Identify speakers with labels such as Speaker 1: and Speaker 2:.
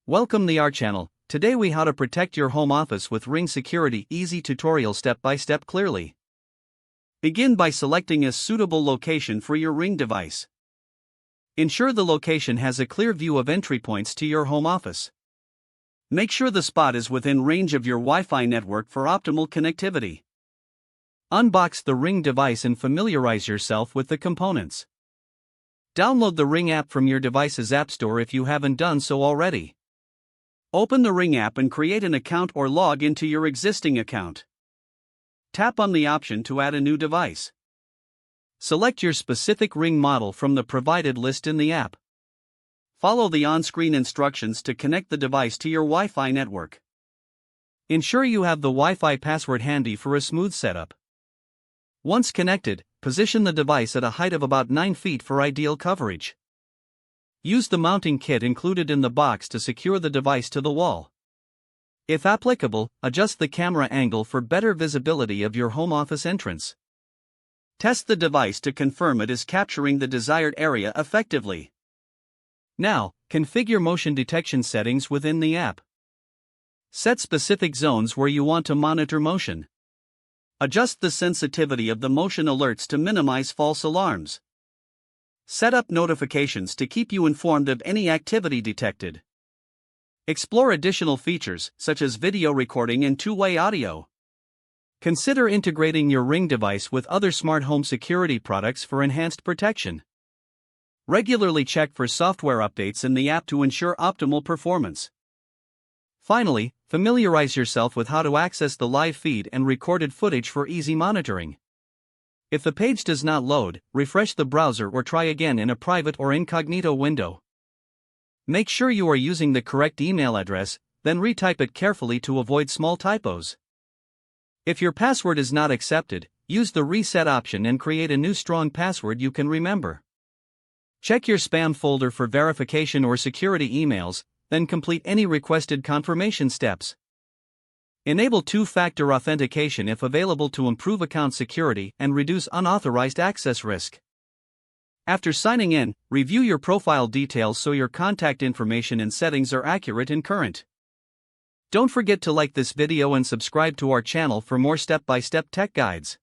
Speaker 1: Welcome to our channel. Today we how to protect your home office with Ring Security easy tutorial step by step clearly. Begin by selecting a suitable location for your Ring device. Ensure the location has a clear view of entry points to your home office. Make sure the spot is within range of your Wi-Fi network for optimal connectivity. Unbox the Ring device and familiarize yourself with the components. Download the Ring app from your device's app store if you haven't done so already. Open the Ring app and create an account or log into your existing account. Tap on the option to add a new device. Select your specific Ring model from the provided list in the app. Follow the on-screen instructions to connect the device to your Wi-Fi network. Ensure you have the Wi-Fi password handy for a smooth setup. Once connected, position the device at a height of about 9 feet for ideal coverage. Use the mounting kit included in the box to secure the device to the wall. If applicable, adjust the camera angle for better visibility of your home office entrance. Test the device to confirm it is capturing the desired area effectively. Now, configure motion detection settings within the app. Set specific zones where you want to monitor motion. Adjust the sensitivity of the motion alerts to minimize false alarms. Set up notifications to keep you informed of any activity detected. Explore additional features, such as video recording and two-way audio. Consider integrating your Ring device with other smart home security products for enhanced protection. Regularly check for software updates in the app to ensure optimal performance. Finally, familiarize yourself with how to access the live feed and recorded footage for easy monitoring. If the page does not load, refresh the browser or try again in a private or incognito window. Make sure you are using the correct email address, then retype it carefully to avoid small typos. If your password is not accepted, use the reset option and create a new strong password you can remember. Check your spam folder for verification or security emails, then complete any requested confirmation steps. Enable two-factor authentication if available to improve account security and reduce unauthorized access risk. After signing in, review your profile details so your contact information and settings are accurate and current. Don't forget to like this video and subscribe to our channel for more step-by-step tech guides.